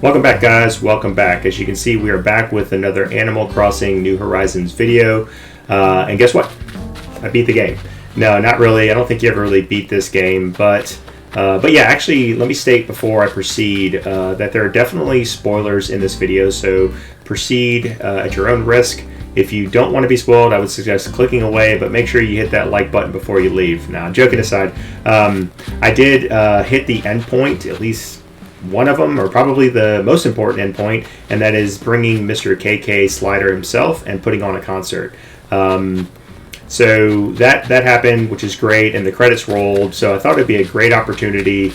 Welcome back, guys. Welcome back. As you can see, we are back with another Animal Crossing New Horizons video. And guess what? I beat the game. No, not really. I don't think you ever really beat this game. But yeah, actually, let me state before I proceed that there are definitely spoilers in this video. So proceed at your own risk. If you don't want to be spoiled, I would suggest clicking away, but make sure you hit that like button before you leave. Now, joking aside, I did hit the end point, at least one of them, or probably the most important endpoint, and that is bringing Mr. KK Slider himself and putting on a concert. So that happened, which is great, and the credits rolled. So I thought it'd be a great opportunity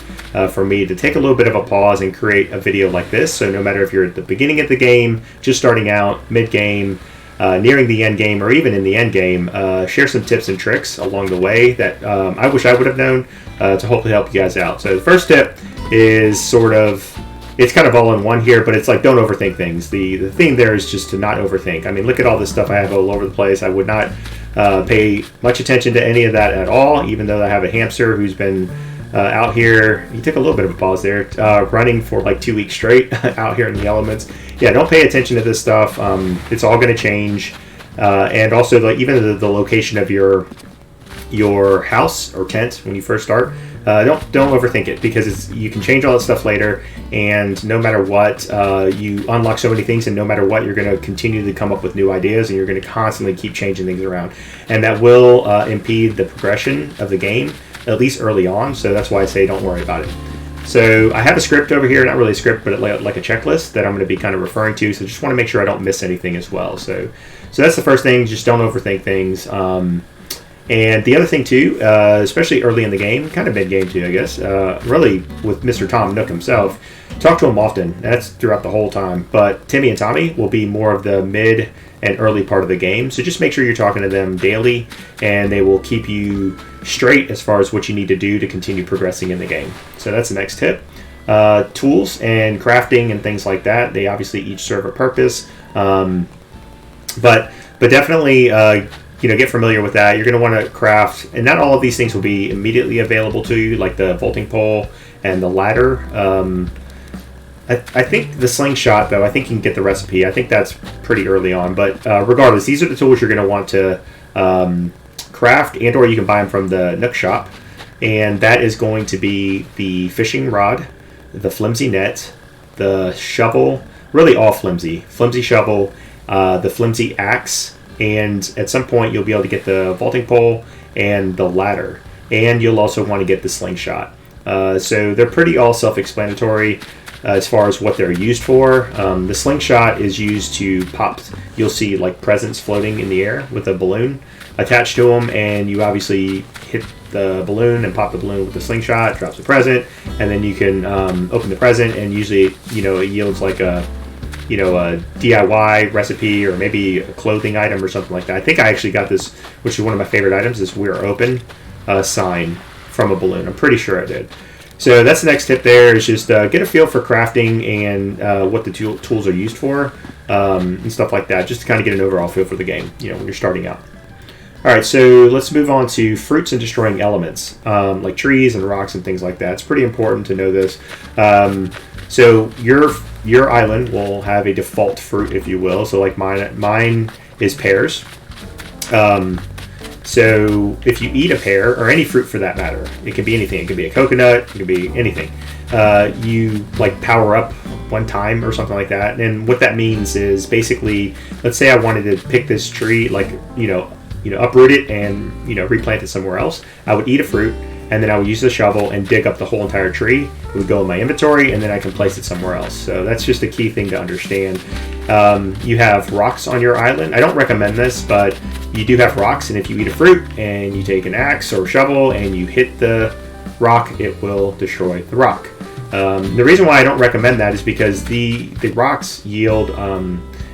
for me to take a little bit of a pause and create a video like this. So no matter if you're at the beginning of the game, just starting out, mid-game, nearing the end game, or even in the end game, share some tips and tricks along the way that I wish I would have known to hopefully help you guys out. So the first tip is it's kind of all in one here, but it's like, don't overthink things. The thing there is just to not overthink. I mean, look at all this stuff I have all over the place. I would not pay much attention to any of that at all, even though I have a hamster who's been out here. He took a little bit of a pause there, running for like 2 weeks straight out here in the elements. Yeah, don't pay attention to this stuff. It's all going to change. And also, even the location of your house or tent when you first start, don't overthink it, because you can change all that stuff later, and no matter what, you unlock so many things, and no matter what, you're going to continue to come up with new ideas, and you're going to constantly keep changing things around, and that will impede the progression of the game, at least early on. So that's why I say don't worry about it. So I have a script over here, not really a script, but like a checklist that I'm going to be kind of referring to, so just want to make sure I don't miss anything as well. So that's the first thing, just don't overthink things. And the other thing too, especially early in the game, kind of mid-game too, I guess, really with Mr. Tom Nook himself, talk to him often. That's throughout the whole time. But Timmy and Tommy will be more of the mid and early part of the game. So just make sure you're talking to them daily, and they will keep you straight as far as what you need to do to continue progressing in the game. So that's the next tip. Tools and crafting and things like that, they obviously each serve a purpose. But definitely... get familiar with that. You're going to want to craft, and not all of these things will be immediately available to you, like the vaulting pole and the ladder. I think the slingshot, though, I think you can get the recipe. I think that's pretty early on. But regardless, these are the tools you're going to want to craft, and or you can buy them from the Nook shop. And that is going to be the fishing rod, the flimsy net, the shovel, really all flimsy shovel, the flimsy axe, and at some point you'll be able to get the vaulting pole and the ladder, and you'll also want to get the slingshot. So they're pretty all self-explanatory as far as what they're used for. The slingshot is used to pop, you'll see like presents floating in the air with a balloon attached to them, and you obviously hit the balloon and pop the balloon with the slingshot, drops the present, and then you can open the present, and usually it yields like a DIY recipe, or maybe a clothing item or something like that. I think I actually got this, which is one of my favorite items, this "We're Open" sign from a balloon. I'm pretty sure I did. So that's the next tip there, is just get a feel for crafting and what the tools are used for, and stuff like that, just to kind of get an overall feel for the game, when you're starting out. All right, so let's move on to fruits and destroying elements, like trees and rocks and things like that. It's pretty important to know this. So your island will have a default fruit, if you will. So like mine is pears. So if you eat a pear, or any fruit for that matter, it can be anything. It can be a coconut. It can be anything. You like power up one time or something like that. And what that means is basically, let's say I wanted to pick this tree, like uproot it and replant it somewhere else. I would eat a fruit, and then I would use the shovel and dig up the whole entire tree. It would go in my inventory, and then I can place it somewhere else. So that's just a key thing to understand. You have rocks on your island. I don't recommend this, but you do have rocks, and if you eat a fruit and you take an axe or a shovel and you hit the rock, it will destroy the rock. The reason why I don't recommend that is because the rocks yield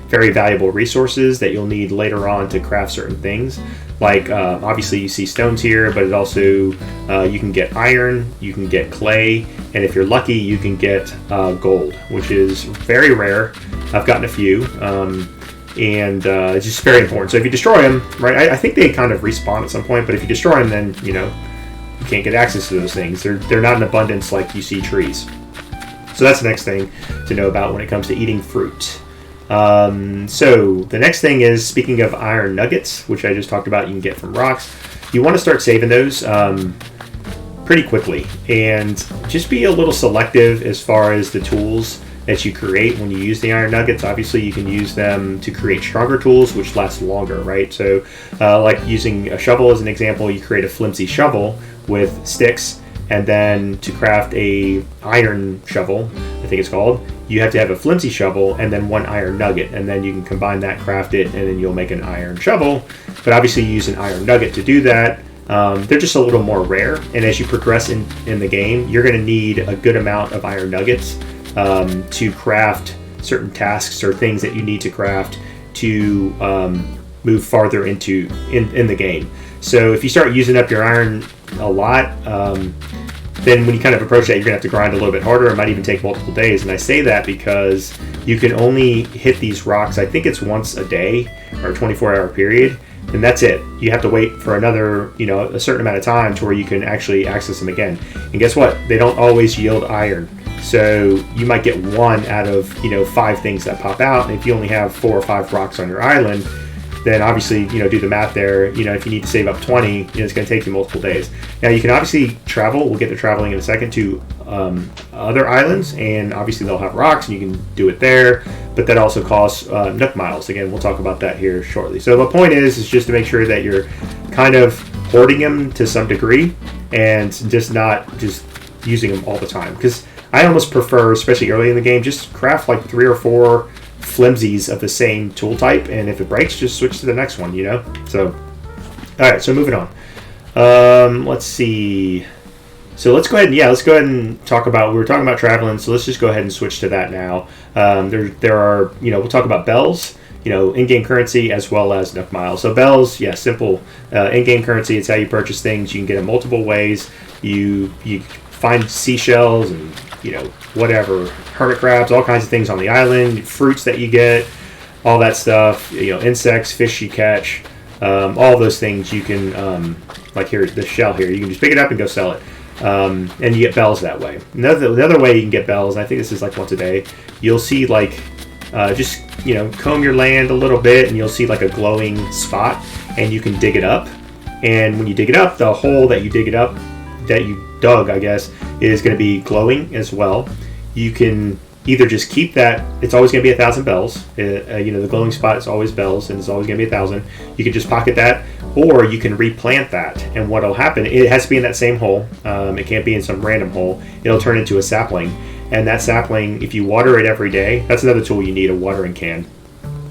very valuable resources that you'll need later on to craft certain things. Like obviously you see stones here, but it also you can get iron, you can get clay, and if you're lucky you can get gold, which is very rare. I've gotten a few, and it's just very important. So if you destroy them, right, I think they kind of respawn at some point, but if you destroy them, then you can't get access to those things. They're not in abundance like you see trees. So that's the next thing to know about when it comes to eating fruit. So the next thing is, speaking of iron nuggets, which I just talked about, you can get from rocks. You want to start saving those pretty quickly, and just be a little selective as far as the tools that you create when you use the iron nuggets. Obviously, you can use them to create stronger tools, which last longer, right? So, like using a shovel as an example, you create a flimsy shovel with sticks, and then to craft a iron shovel, I think it's called, you have to have a flimsy shovel and then one iron nugget, and then you can combine that, craft it, and then you'll make an iron shovel. But obviously, you use an iron nugget to do that. They're just a little more rare, and as you progress in the game, you're going to need a good amount of iron nuggets to craft certain tasks or things that you need to craft to move farther in the game. So if you start using up your iron a lot, then when you kind of approach that, you're going to have to grind a little bit harder. It might even take multiple days. And I say that because you can only hit these rocks, I think it's once a day or a 24-hour period, and that's it. You have to wait for another, a certain amount of time to where you can actually access them again. And guess what? They don't always yield iron. So you might get one out of 5 things that pop out. And if you only have 4 or 5 rocks on your island, then obviously do the math there. If you need to save up 20, it's going to take you multiple days. Now you can obviously travel. We'll get to traveling in a second to other islands, and obviously they'll have rocks, and you can do it there. But that also costs Nook miles. Again, we'll talk about that here shortly. So the point is just to make sure that you're kind of hoarding them to some degree, and just not just using them all the time. Because I almost prefer, especially early in the game, just craft like 3 or 4 flimsies of the same tool type, and if it breaks, just switch to the next one. So all right, so moving on. Let's see. So let's go ahead and talk about, we were talking about traveling, so let's just go ahead and switch to that now. There are, we'll talk about bells, in-game currency, as well as Nook miles. So bells, simple in-game currency. It's how you purchase things. You can get them multiple ways. You find seashells and whatever, hermit crabs, all kinds of things on the island, fruits that you get, all that stuff, insects, fish you catch, all those things you can, like here, the shell here, you can just pick it up and go sell it. And you get bells that way. Another way you can get bells, and I think this is like once a day, you'll see like, just, comb your land a little bit, and you'll see like a glowing spot, and you can dig it up. And when you dig it up, the hole that you dig it up, that you dug, I guess, is going to be glowing as well. You can either just keep that, it's always going to be 1,000 bells. The glowing spot is always bells, and it's always going to be 1,000. You can just pocket that, or you can replant that. And what'll happen, it has to be in that same hole. It can't be in some random hole. It'll turn into a sapling. And that sapling, if you water it every day, that's another tool you need, a watering can.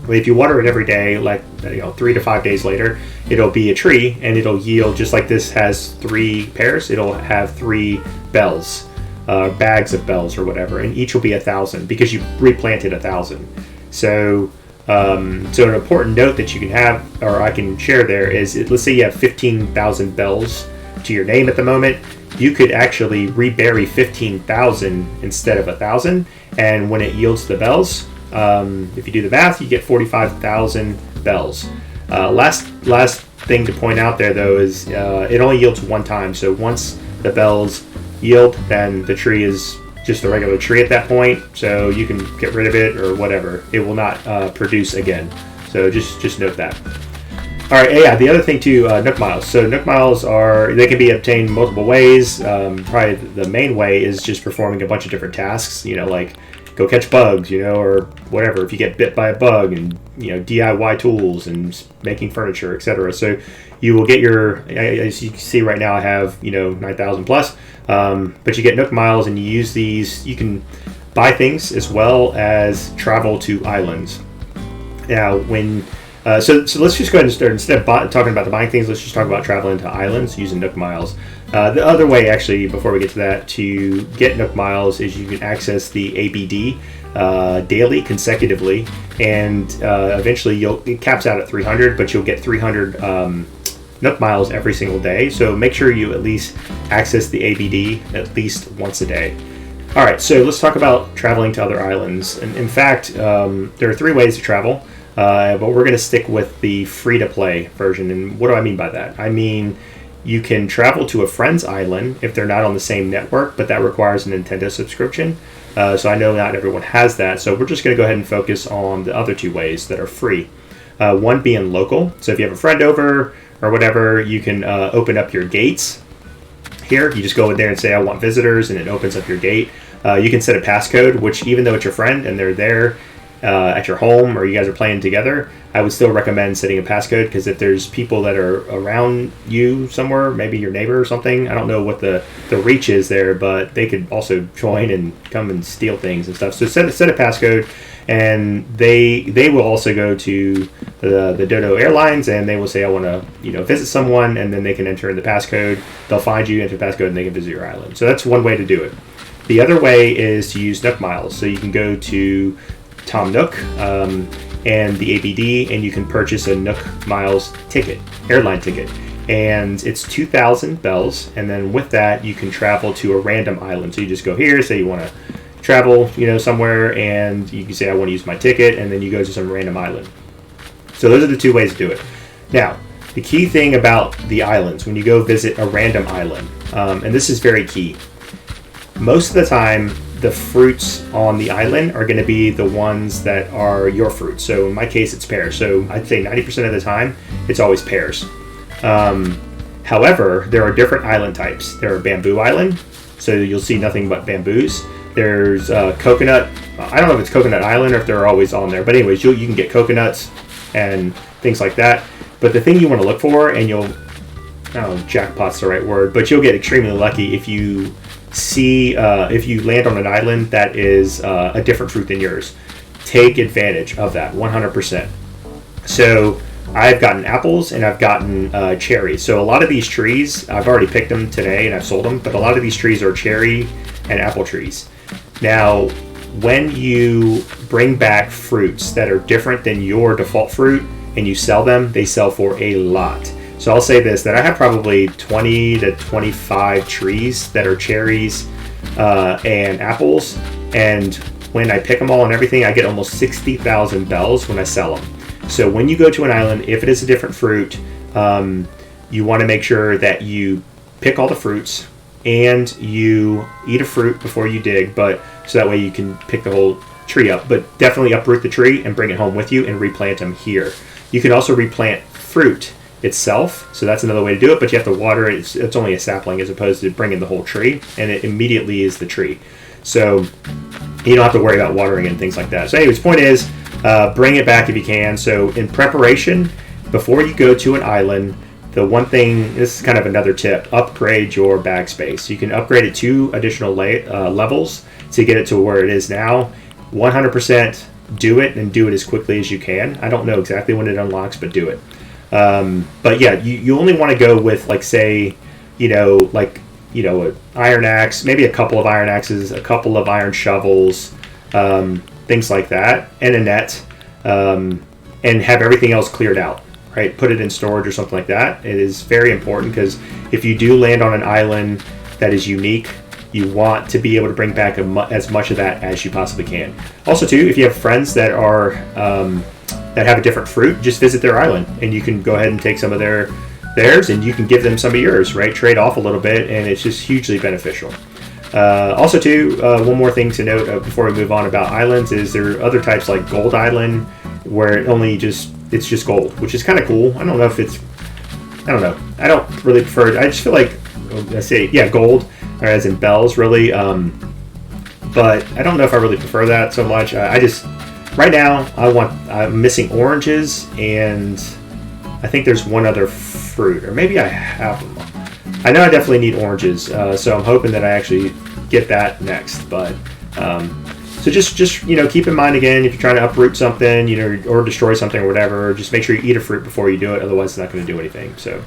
If you water it every day, like 3 to 5 days later, it'll be a tree, and it'll yield, just like this has 3 pairs, it'll have 3 bells, bags of bells or whatever, and each will be 1,000 because you replanted 1,000. So an important note that you can have, or I can share there, is let's say you have 15,000 bells to your name at the moment. You could actually rebury 15,000 instead of 1,000, and when it yields the bells, if you do the math, you get 45,000 bells. Last thing to point out there, though, is it only yields one time. So once the bells yield, then the tree is just a regular tree at that point. So you can get rid of it or whatever. It will not produce again. So just note that. All right, yeah, the other thing too, Nook miles. So Nook miles they can be obtained multiple ways. Probably the main way is just performing a bunch of different tasks, like go catch bugs, or whatever. If you get bit by a bug, and DIY tools and making furniture, etc. So you will get as you can see right now, I have 9,000 plus. But you get Nook miles, and you use these. You can buy things as well as travel to islands. Now, so let's just go ahead and start, instead of talking about the buying things, let's just talk about traveling to islands using Nook miles. The other way, actually, before we get to that, to get Nook miles is you can access the ABD daily, consecutively, and eventually it caps out at 300, but you'll get 300 Nook miles every single day. So make sure you at least access the ABD at least once a day. All right, so let's talk about traveling to other islands. And in fact, there are 3 ways to travel. But we're going to stick with the free-to-play version. And what do I mean by that? I mean, You can travel to a friend's island if they're not on the same network, but that requires a Nintendo subscription. So I know not everyone has that. So we're just going to go ahead and focus on the other two ways that are free. One being local. So if you have a friend over or whatever, you can open up your gates. Here, you just go in there and say, I want visitors, and it opens up your gate. You can set a passcode, which even though it's your friend and they're there at your home or you guys are playing together, I would still recommend setting a passcode, because if there's people that are around you somewhere, maybe your neighbor or something, I don't know what the reach is there, but they could also join and come and steal things and stuff. So set a passcode, and they will also go to the Dodo Airlines, and they will say, I want to visit someone, and then they can enter in the passcode. They'll find you, enter the passcode, and they can visit your island. So that's one way to do it. The other way is to use Nook Miles. So you can go to Tom Nook and the ABD, and you can purchase a Nook Miles ticket, airline ticket. And it's 2,000 bells, and then with that, you can travel to a random island. So you just go here, say you want to travel, somewhere, and you can say, I want to use my ticket, and then you go to some random island. So those are the two ways to do it. Now, the key thing about the islands, when you go visit a random island, and this is very key, most of the time, the fruits on the island are going to be the ones that are your fruits. So in my case, it's pears. So I'd say 90% of the time, it's always pears. However, there are different island types. There are bamboo island, so you'll see nothing but bamboos. There's coconut. I don't know if it's coconut island or if they're always on there. But anyways, you can get coconuts and things like that. But the thing you want to look for, and jackpot's the right word, but you'll get extremely lucky if you if you land on an island that is a different fruit than yours. Take advantage of that 100%. So I've gotten apples and I've gotten cherries. So a lot of these trees, I've already picked them today and I've sold them, but a lot of these trees are cherry and apple trees. Now, when you bring back fruits that are different than your default fruit and you sell them, they sell for a lot. So I'll say this, that I have probably 20 to 25 trees that are cherries and apples, and when I pick them all and everything, I get almost 60,000 bells when I sell them. So when you go to an island, if it is a different fruit, you want to make sure that you pick all the fruits and you eat a fruit before you dig, but so that way you can pick the whole tree up. But definitely uproot the tree and bring it home with you and replant them here. You can also replant fruit itself, so that's another way to do it, but you have to water it. It's only a sapling as opposed to bringing the whole tree, and it immediately is the tree. So you don't have to worry about watering and things like that. So anyways, point is, bring it back if you can. So in preparation, before you go to an island, the one thing, this is kind of another tip, upgrade your bag space. You can upgrade it 2 additional levels to get it to where it is now. 100% do it, and do it as quickly as you can. I don't know exactly when it unlocks, but do it. But yeah, you only want to go with, like, say, an iron axe, maybe a couple of iron axes, a couple of iron shovels, things like that, and a net, and have everything else cleared out, right? Put it in storage or something like that. It is very important, because if you do land on an island that is unique, you want to be able to bring back as much of that as you possibly can. Also, too, if you have friends that are that have a different fruit, just visit their island, and you can go ahead and take some of theirs, and you can give them some of yours, right? Trade off a little bit, and it's just hugely beneficial. Also, too, one more thing to note before we move on about islands is there are other types like Gold Island, where it's just gold, which is kind of cool. I don't know if it's, I don't know. I don't really prefer it. I just feel like, gold, or as in bells, really. But I don't know if I really prefer that so much. Right now, I'm missing oranges, and I think there's one other fruit, or maybe I have them. I know I definitely need oranges, so I'm hoping that I actually get that next. But so just keep in mind, again, if you're trying to uproot something, or destroy something or whatever, just make sure you eat a fruit before you do it. Otherwise, it's not going to do anything. So,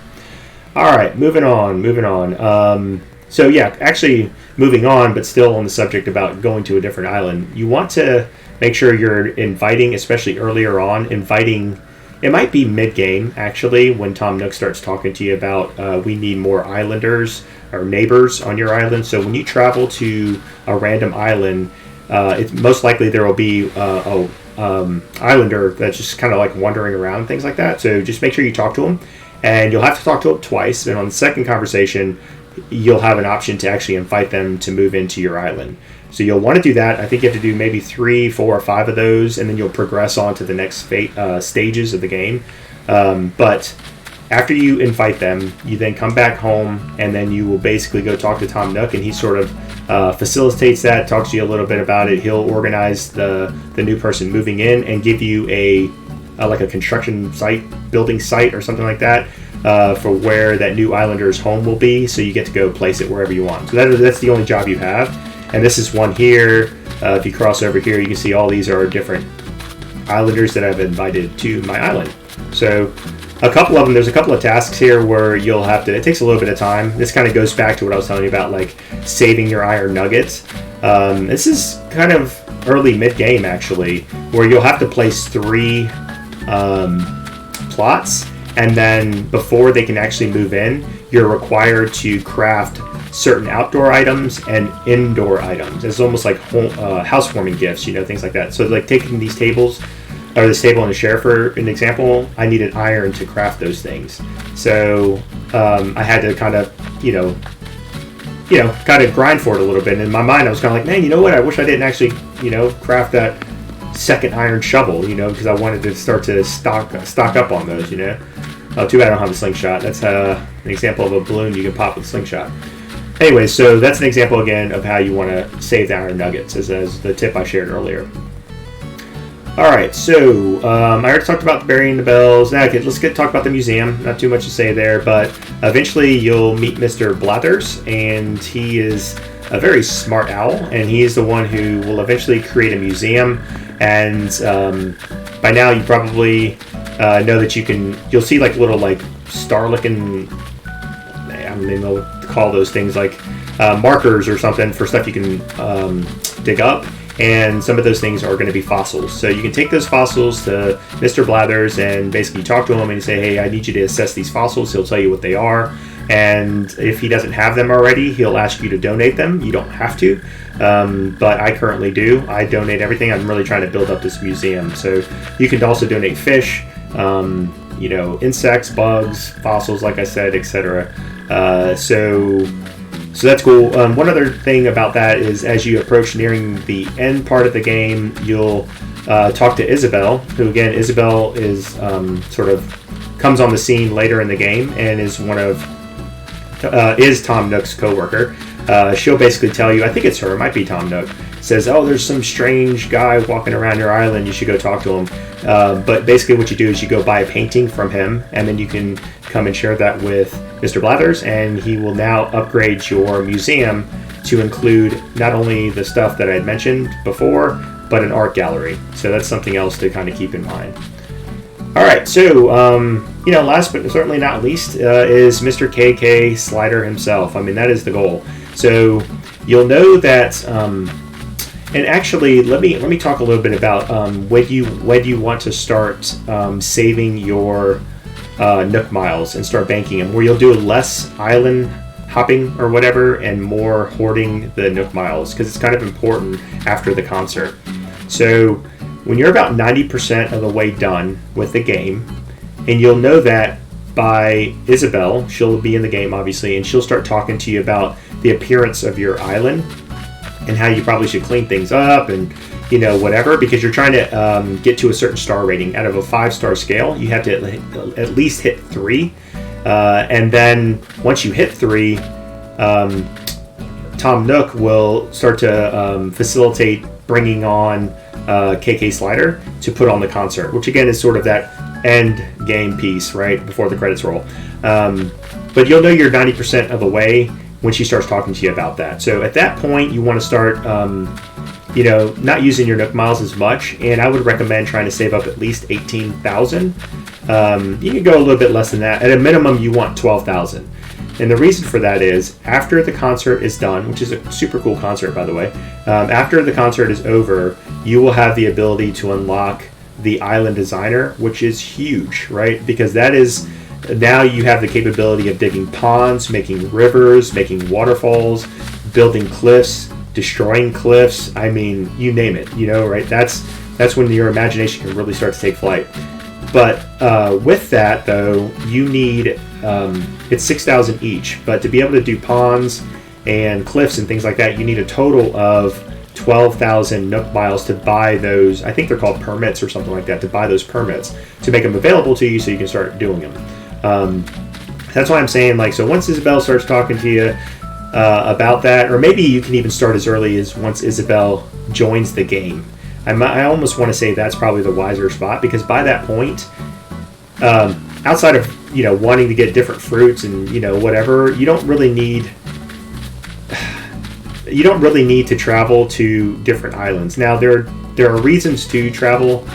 all right, moving on. So yeah, actually moving on, but still on the subject about going to a different island, you want to make sure you're inviting, especially earlier on, it might be mid-game, actually, when Tom Nook starts talking to you about we need more islanders or neighbors on your island. So when you travel to a random island, it's most likely there will be a islander that's just kind of like wandering around, things like that. So just make sure you talk to them. and you'll have to talk to them twice. And on the second conversation, you'll have an option to actually invite them to move into your island. So you'll want to do that. I think you have to do maybe 3, 4, or 5 of those, and then you'll progress on to the next stages of the game. But after you invite them, you then come back home, and then you will basically go talk to Tom Nook, and he sort of facilitates that, talks to you a little bit about it. He'll organize the new person moving in and give you a construction site, building site or something like that for where that new islander's home will be, so you get to go place it wherever you want. So that's the only job you have. And this is one here. If you cross over here, you can see all these are different islanders that I've invited to my island. So a couple of them, there's a couple of tasks here where you'll have to, it takes a little bit of time. This kind of goes back to what I was telling you about, like saving your iron nuggets. This is kind of early mid-game actually, where you'll have to place 3 plots, and then before they can actually move in, you're required to craft certain outdoor items and indoor items. It's almost like housewarming gifts, things like that. So like taking these tables, or this table and a chair for an example, I needed iron to craft those things. So I had to kind of, kind of grind for it a little bit. And in my mind, I was kind of like, man, you know what? I wish I didn't actually, craft that second iron shovel, because I wanted to start to stock up on those, Oh, too bad I don't have a slingshot. That's an example of a balloon you can pop with a slingshot. Anyway, so that's an example again of how you want to save the iron nuggets, as the tip I shared earlier. Alright, so I already talked about burying the bells. Now, okay, let's talk about the museum. Not too much to say there, but eventually you'll meet Mr. Blathers, and he is a very smart owl, and he is the one who will eventually create a museum. And by now you probably know that you'll see like little like star-looking, I don't even know what to call those things, like markers or something for stuff you can dig up. And some of those things are going to be fossils. So you can take those fossils to Mr. Blathers and basically talk to him and say, hey, I need you to assess these fossils. He'll tell you what they are. And if he doesn't have them already, he'll ask you to donate them. You don't have to, but I currently do. I donate everything. I'm really trying to build up this museum. So you can also donate fish, insects, bugs, fossils, like I said, etc. So that's cool. One other thing about that is as you approach nearing the end part of the game, you'll talk to Isabel, who again, Isabel is sort of comes on the scene later in the game and is is Tom Nook's co-worker. She'll basically tell you, I think it's her, it might be Tom Nook, says, oh, there's some strange guy walking around your island, you should go talk to him. But basically what you do is you go buy a painting from him, and then you can come and share that with Mr. Blathers, and he will now upgrade your museum to include not only the stuff that I had mentioned before, but an art gallery. So that's something else to kind of keep in mind. All right, so last but certainly not least is Mr. KK Slider himself. I mean, that is the goal. So you'll know that, and actually, let me talk a little bit about when you want to start saving your Nook miles and start banking them, where you'll do less island hopping or whatever and more hoarding the Nook miles, because it's kind of important after the concert. So when you're about 90% of the way done with the game, and you'll know that by Isabel, she'll be in the game obviously, and she'll start talking to you about the appearance of your island and how you probably should clean things up and whatever, because you're trying to get to a certain star rating. Out of a 5-star scale, you have to at least hit 3, and then once you hit 3, Tom Nook will start to facilitate bringing on KK Slider to put on the concert, which again is sort of that end game piece right before the credits roll. But you'll know you're 90% of the way when she starts talking to you about that. So at that point, you want to start not using your Nook miles as much, and I would recommend trying to save up at least 18,000. You can go a little bit less than that. At a minimum, you want 12,000. And the reason for that is after the concert is done, which is a super cool concert, by the way, after the concert is over, you will have the ability to unlock the Island Designer, which is huge, right? Because that is, now you have the capability of digging ponds, making rivers, making waterfalls, building cliffs, destroying cliffs. I mean, you name it, right? That's when your imagination can really start to take flight. But with that, though, you need it's 6,000 each. But to be able to do ponds and cliffs and things like that, you need a total of 12,000 Nook miles to buy those. I think they're called permits or something like that, to buy those permits to make them available to you so you can start doing them. That's why I'm saying, like, so once Isabel starts talking to you about that, or maybe you can even start as early as once Isabel joins the game. I almost want to say that's probably the wiser spot, because by that point, outside of wanting to get different fruits and whatever, you don't really need to travel to different islands. Now there are reasons to travel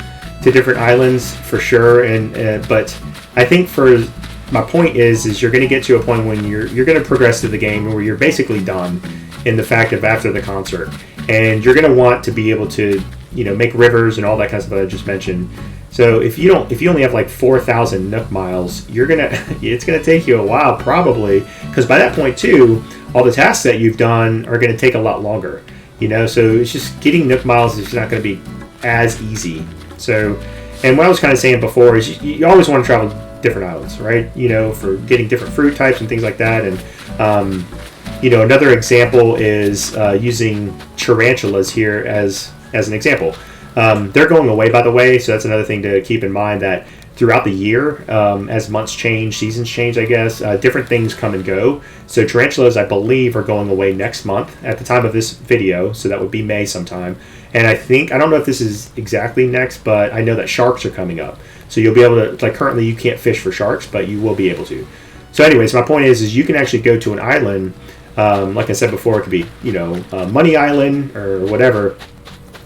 to different islands for sure, and but I think for my point is you're going to get to a point when you're going to progress to the game where you're basically done in the fact of after the concert, and you're going to want to be able to make rivers and all that kind of stuff that I just mentioned. So if you only have like 4,000 Nook miles, it's gonna take you a while probably, because by that point too, all the tasks that you've done are gonna take a lot longer. So it's just getting Nook miles is not gonna be as easy. So, and what I was kind of saying before is you always want to travel different islands, right? For getting different fruit types and things like that. And another example is using tarantulas here as an example. They're going away, by the way, so that's another thing to keep in mind, that throughout the year, as months change, seasons change, I guess, different things come and go. So tarantulas, I believe, are going away next month at the time of this video, so that would be May sometime. And I don't know if this is exactly next, but I know that sharks are coming up. So you'll be able to, like, currently you can't fish for sharks, but you will be able to. So anyways, my point is you can actually go to an island, like I said before, it could be, Money Island or whatever.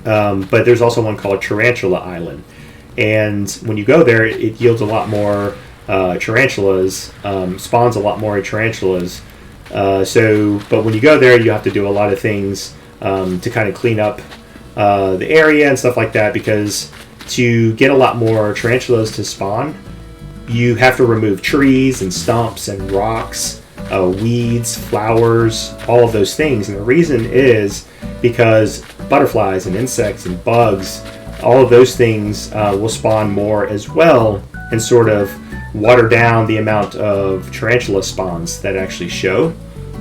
But there's also one called Tarantula Island, and when you go there, it yields a lot more tarantulas, spawns a lot more tarantulas. But when you go there, you have to do a lot of things to kind of clean up the area and stuff like that, because to get a lot more tarantulas to spawn, you have to remove trees and stumps and rocks, weeds, flowers, all of those things. And the reason is because butterflies and insects and bugs, all of those things will spawn more as well, and sort of water down the amount of tarantula spawns that actually show.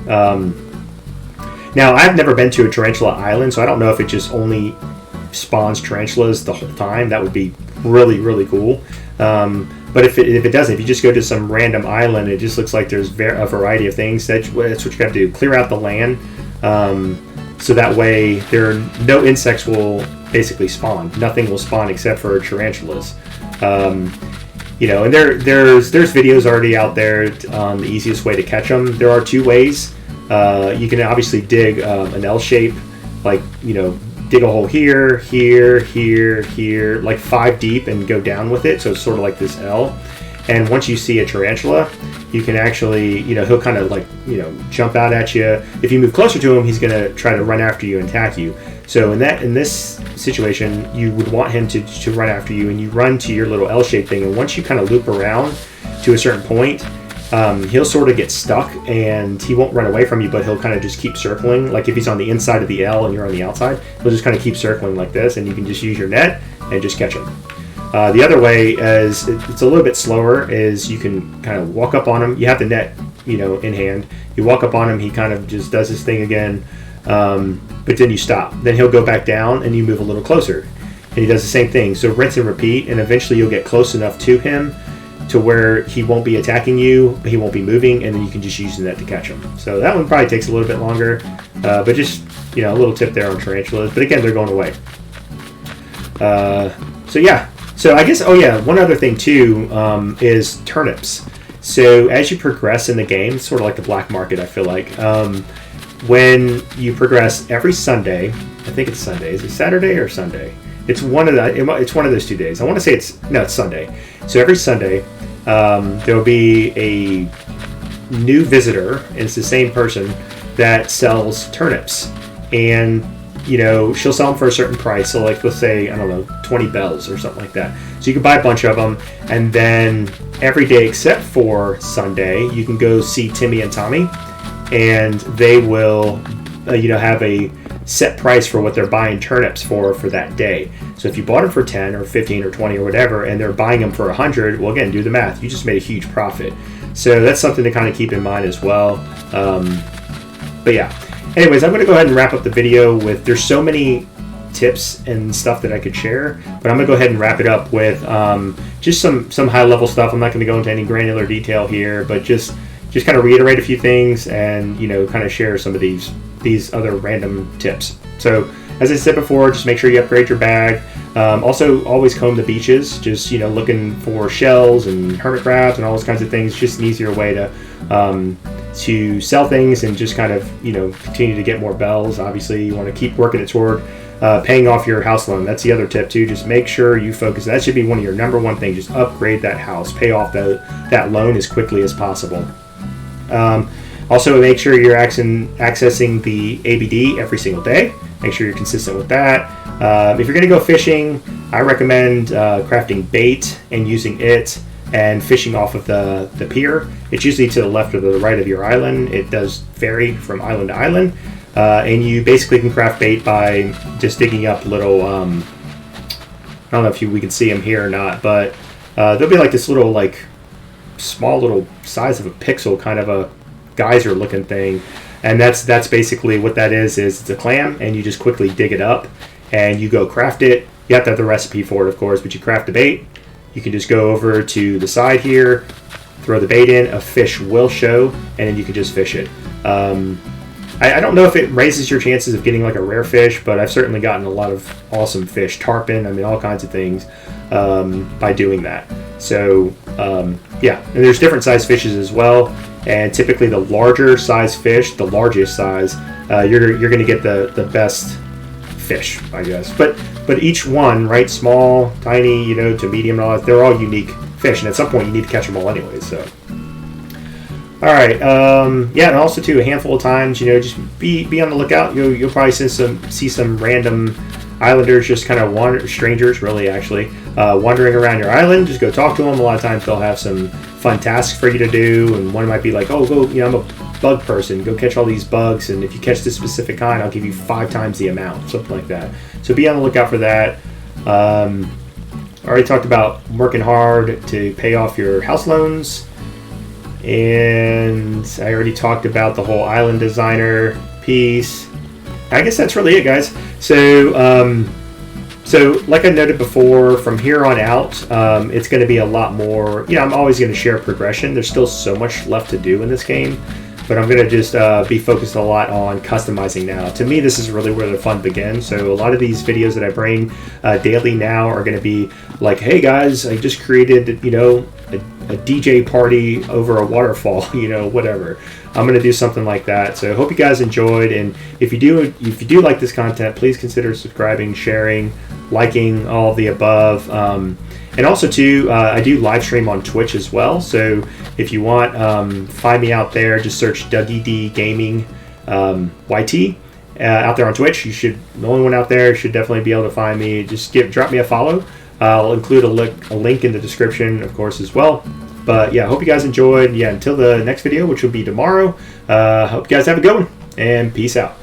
Now, I've never been to a tarantula island, so I don't know if it just only spawns tarantulas the whole time. That would be really, really cool. But if it doesn't, if you just go to some random island, it just looks like there's a variety of things. That's what you have to do. Clear out the land. So that way no insects will basically spawn. Nothing will spawn except for tarantulas. And there's videos already out there on the easiest way to catch them. There are two ways. You can obviously dig an L shape, like, dig a hole here, like 5 deep, and go down with it. So it's sort of like this L. And once you see a tarantula, you can actually, he'll kind of like, jump out at you. If you move closer to him, he's going to try to run after you and attack you. So in this situation, you would want him to run after you, and you run to your little L-shaped thing. And once you kind of loop around to a certain point, he'll sort of get stuck, and he won't run away from you, but he'll kind of just keep circling. Like if he's on the inside of the L and you're on the outside, he'll just kind of keep circling like this, and you can just use your net and just catch him. The other way is, it's a little bit slower, is you can kind of walk up on him. You have the net, in hand. You walk up on him, he kind of just does his thing again, but then you stop. Then he'll go back down, and you move a little closer, and he does the same thing. So rinse and repeat, and eventually you'll get close enough to him to where he won't be attacking you, but he won't be moving, and then you can just use the net to catch him. So that one probably takes a little bit longer, but just, a little tip there on tarantulas. But again, they're going away. So yeah. So I guess, one other thing too is turnips. So as you progress in the game, sort of like the black market, I feel like, when you progress every Sunday, I think it's Sunday. Is it Saturday or Sunday? It's one of those 2 days. I want to say it's Sunday. So every Sunday, there will be a new visitor, and it's the same person that sells turnips, and she'll sell them for a certain price. So like, let's say, 20 bells or something like that. So you can buy a bunch of them, and then every day except for Sunday, you can go see Timmy and Tommy, and they will have a set price for what they're buying turnips for that day. So if you bought them for 10 or 15 or 20 or whatever, and they're buying them for 100, well, again, do the math. You just made a huge profit. So that's something to kind of keep in mind as well. But yeah, anyways, I'm going to go ahead and wrap up the video with, there's so many tips and stuff that I could share, but I'm going to go ahead and wrap it up with just some high level stuff. I'm not going to go into any granular detail here, but just kind of reiterate a few things and, kind of share some of these other random tips. So as I said before, just make sure you upgrade your bag. Also, always comb the beaches, just, looking for shells and hermit crabs and all those kinds of things. Just an easier way to sell things and just kind of, continue to get more bells. Obviously, you want to keep working it toward paying off your house loan. That's the other tip too. Just make sure you focus. That should be one of your number one things. Just upgrade that house, pay off that loan as quickly as possible. Also, make sure you're accessing the ABD every single day. Make sure you're consistent with that. If you're going to go fishing, I recommend crafting bait and using it and fishing off of the pier. It's usually to the left or the right of your island. It does vary from island to island. And you basically can craft bait by just digging up little, I don't know if we can see them here or not, but there'll be like this little, small little size of a pixel, kind of a geyser looking thing. And that's basically what that is it's a clam, and you just quickly dig it up and you go craft it. You have to have the recipe for it, of course, but you craft the bait. You can just go over to the side here, throw the bait in, a fish will show, and then you can just fish it. I don't know if it raises your chances of getting like a rare fish, but I've certainly gotten a lot of awesome fish, tarpon, all kinds of things by doing that. So yeah, and there's different size fishes as well, and typically the larger size fish, the largest size, you're going to get the best fish, I guess. But each one, right, small, tiny, to medium, and all that, they're all unique fish, and at some point you need to catch them all anyway. So. All right, yeah, and also too, a handful of times, just be on the lookout. You'll probably see some random islanders just kind of strangers, really, actually, wandering around your island. Just go talk to them. A lot of times they'll have some fun tasks for you to do, and one might be like, oh, go, I'm a bug person. Go catch all these bugs, and if you catch this specific kind, I'll give you 5 times the amount, something like that. So be on the lookout for that. I already talked about working hard to pay off your house loans. And I already talked about the whole island designer piece. I guess that's really it, guys. So like I noted before, from here on out, it's going to be a lot more. I'm always going to share progression. There's still so much left to do in this game, but I'm going to just be focused a lot on customizing now. To me, this is really where the fun begins. So a lot of these videos that I bring daily now are going to be like, hey guys, I just created, a DJ party over a waterfall, whatever. I'm going to do something like that. So I hope you guys enjoyed, and if you do like this content, please consider subscribing, sharing, liking, all of the above. And also too, I do live stream on Twitch as well. So if you want, find me out there. Just search Dougie D Gaming YT out there on Twitch. The only one out there should definitely be able to find me. Just drop me a follow. I'll include a link in the description, of course, as well. But yeah, I hope you guys enjoyed. Yeah, until the next video, which will be tomorrow. Hope you guys have a good one, and peace out.